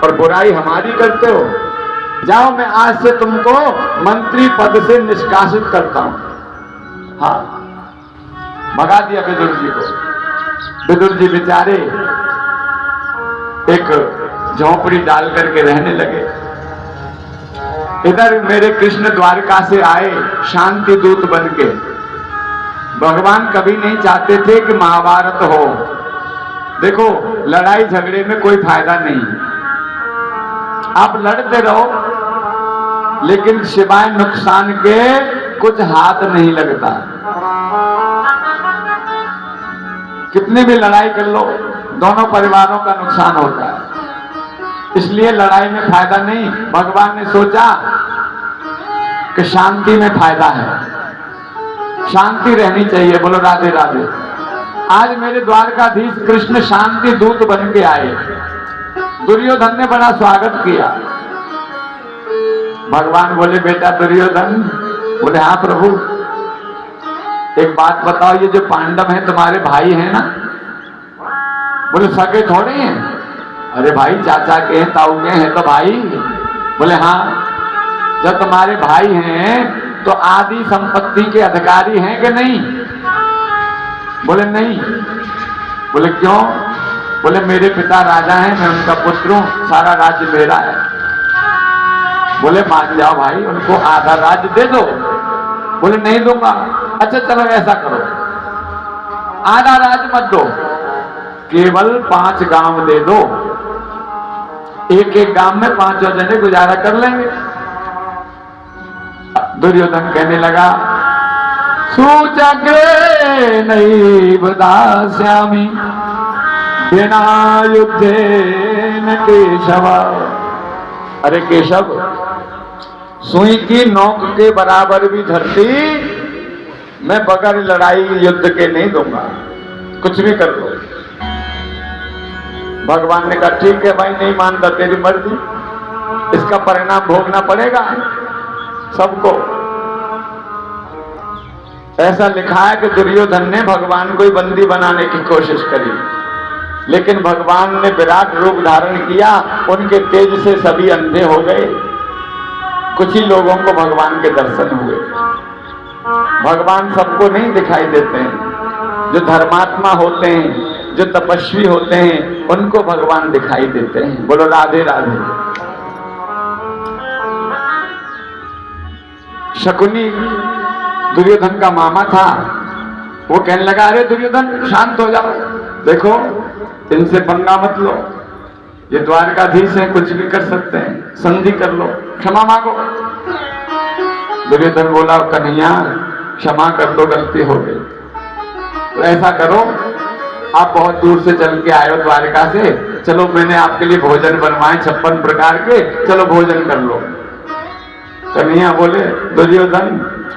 और बुराई हमारी करते हो। जाओ, मैं आज से तुमको मंत्री पद से निष्कासित करता हूं। हाँ, भगा दिया विदुर जी को। विदुर जी बेचारे एक झोंपड़ी डाल करके रहने लगे। इधर मेरे कृष्ण द्वारका से आए शांति दूत बनके। भगवान कभी नहीं चाहते थे कि महाभारत हो। देखो, लड़ाई झगड़े में कोई फायदा नहीं। आप लड़ते रहो, लेकिन सिवाय नुकसान के कुछ हाथ नहीं लगता। कितनी भी लड़ाई कर लो, दोनों परिवारों का नुकसान होता है। इसलिए लड़ाई में फायदा नहीं। भगवान ने सोचा कि शांति में फायदा है, शांति रहनी चाहिए। बोलो राधे राधे। आज मेरे द्वारकाधीश कृष्ण शांति दूत बन के आए। दुर्योधन ने बड़ा स्वागत किया। भगवान बोले, बेटा दुर्योधन। बोले, हाँ प्रभु। एक बात बताओ, ये जो पांडव हैं तुम्हारे भाई हैं ना? बोले, सगे थोड़े हैं। अरे भाई, चाचा के हैं, ताऊ के हैं तो भाई। बोले, हाँ। जब तुम्हारे भाई हैं तो आदि संपत्ति के अधिकारी हैं कि नहीं? बोले, नहीं। बोले, क्यों? बोले, मेरे पिता राजा हैं, मैं उनका पुत्र हूं, सारा राज्य मेरा है। बोले, मान जाओ भाई, उनको आधा राज्य दे दो। बोले, नहीं दूंगा। अच्छा चलो ऐसा करो, आधा राज्य मत दो, केवल 5 गांव दे दो। एक एक गांव में 5 जने गुजारा कर लेंगे। दुर्योधन कहने लगा, सूचके नैव दास्यामि बिना युद्धेन केशव। अरे केशव, सुई की नोक के बराबर भी धरती मैं बगैर लड़ाई युद्ध के नहीं दूंगा, कुछ भी कर लो। भगवान ने कहा, ठीक है भाई, नहीं मानता, तेरी मर्जी, इसका परिणाम भोगना पड़ेगा सबको। ऐसा लिखा है कि दुर्योधन ने भगवान को ही बंदी बनाने की कोशिश करी, लेकिन भगवान ने विराट रूप धारण किया। उनके तेज से सभी अंधे हो गए। कुछ ही लोगों को भगवान के दर्शन हुए। भगवान सबको नहीं दिखाई देते हैं। जो धर्मात्मा होते हैं, जो तपस्वी होते हैं, उनको भगवान दिखाई देते हैं। बोलो राधे राधे। शकुनी दुर्योधन का मामा था। वो कहने लगा, अरे दुर्योधन शांत हो जाओ, देखो इनसे पंगा मत लो, ये द्वारकाधीश हैं, कुछ भी कर सकते हैं, संधि कर लो, क्षमा मांगो। दुर्योधन बोला, कन्हैया क्षमा कर दो, गलती हो गई। तो ऐसा करो, आप बहुत दूर से चल के आए हो द्वारका से, चलो मैंने आपके लिए भोजन बनवाए 56 प्रकार के, चलो भोजन कर लो। कन्हैया बोले, दुर्योधन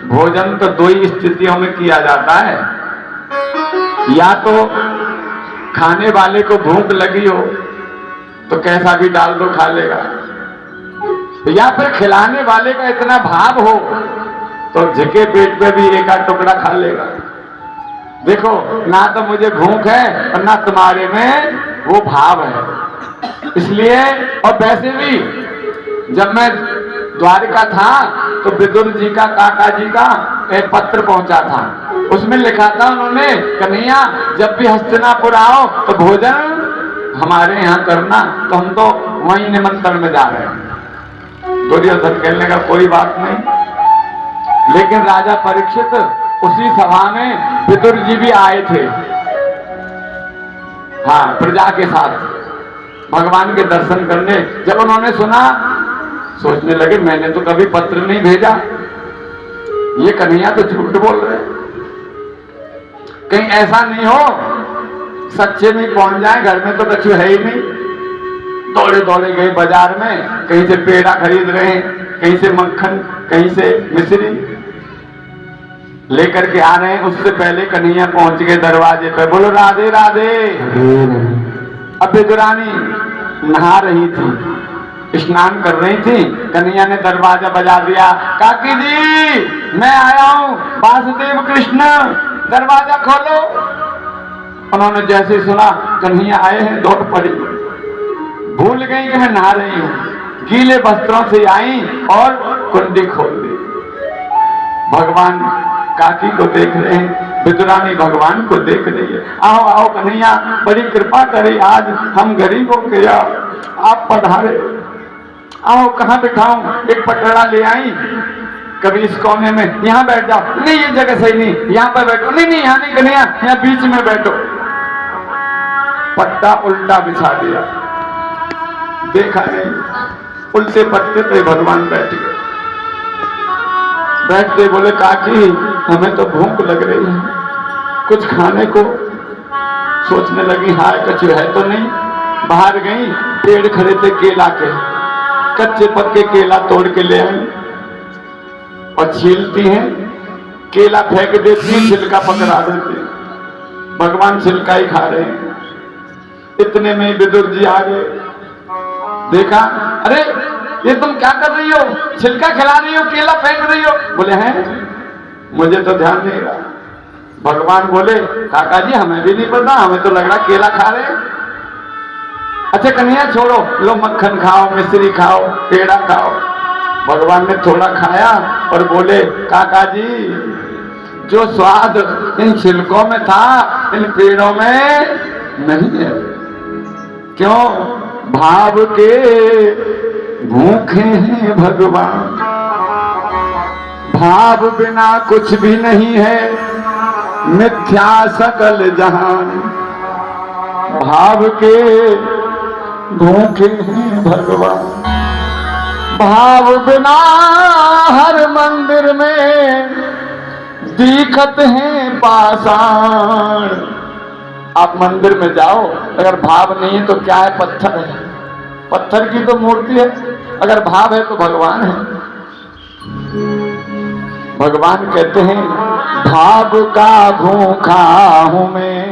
भोजन तो 2 ही स्थितियों में किया जाता है, या तो खाने वाले को भूख लगी हो तो कैसा भी डाल दो खा लेगा, या फिर खिलाने वाले का इतना भाव हो तो झिके पेट पे भी 1 आध टुकड़ा खा लेगा। देखो, ना तो मुझे भूख है और ना तुम्हारे में वो भाव है। इसलिए, और वैसे भी जब मैं द्वारका था तो विदुर जी का, काका जी का एक पत्र पहुंचा था। उसमें लिखा था उन्होंने, कन्हैया जब भी हस्तिनापुर आओ तो भोजन हमारे यहाँ करना, तो हम तो वहीं निमंत्रण में जा रहे हैं। दुर्योधन कहने का, कोई बात नहीं। लेकिन राजा परीक्षित उसी सभा में विदुर जी भी आए थे, हाँ, प्रजा के साथ भगवान के दर्शन करने। जब उन्होंने सुना, सोचने लगे, मैंने तो कभी पत्र नहीं भेजा, ये कन्हैया तो झूठ बोल रहे, कहीं ऐसा नहीं हो सच्चे में पहुंच जाए, घर में तो कुछ है ही नहीं। दौड़े दौड़े गए बाजार में, कहीं से पेड़ा खरीद रहे हैं, कहीं से मक्खन, कहीं से मिश्री लेकर के आ रहे हैं। उससे पहले कन्हैया पहुंच गए दरवाजे पर। बोलो राधे राधे। अब विदुरानी नहा रही थी, स्नान कर रही थी, कन्हैया ने दरवाजा बजा दिया, काकी जी मैं आया हूं, वासुदेव कृष्ण दरवाजा खोलो। उन्होंने जैसे सुना कन्हैया आए हैं, दौड़ पड़ी। भूल गई कि मैं नहा रही हूं, गीले वस्त्रों से आई और कुंडी खोल दी। भगवान काकी को देख रहे हैं, विदुरानी भगवान को देख रही है। आओ आओ कन्हैया, बड़ी कृपा करे, आज हम गरीबों के आप पधारे, आओ कहाँ बिठाऊं? एक पटड़ा ले आई, कभी इस कोने में, यहाँ बैठ जाओ, नहीं ये जगह सही नहीं, यहाँ पर बैठो, नहीं नहीं यहाँ नहीं कन्हैया, यहाँ बीच में बैठो। पट्टा उल्टा बिछा दिया, देखा नहीं, उल्टे पट्टे पे भगवान बैठ गए। बैठते बोले काकी हमें तो भूख लग रही है, कुछ खाने को। सोचने लगी हाय कुछ है तो नहीं। बाहर गई, पेड़ खड़े थे केला के, कच्चे पक्के केला तोड़ के ले आई और छीलती हैं, केला फेंक देती हैं, छिलका पकड़ा देती हैं। भगवान छिलका ही खा रहे हैं। इतने में विदुर जी आ गए, देखा, अरे ये तुम क्या कर रही हो? छिलका खिला रही हो, केला फेंक रही हो? बोले हैं, मुझे तो ध्यान नहीं रहा। भगवान बोले काका जी हमें भी नहीं पता, हमें तो लग रहा केला खा रहे। अच्छा कन्हैया छोड़ो, लो मक्खन खाओ, मिश्री खाओ, पेड़ा खाओ। भगवान ने थोड़ा खाया और बोले काका जी जो स्वाद इन छिलकों में था इन पेड़ों में नहीं है। क्यों? भाव के भूखे हैं भगवान, भाव बिना कुछ भी नहीं है, मिथ्या सकल जहान। भाव के भूखे हैं भगवान, भाव बिना हर मंदिर में दिखत हैं पाषाण। आप मंदिर में जाओ, अगर भाव नहीं है तो क्या है? पत्थर है, पत्थर की तो मूर्ति है। अगर भाव है तो भगवान है। भगवान कहते हैं भाव का भूखा हूं मैं,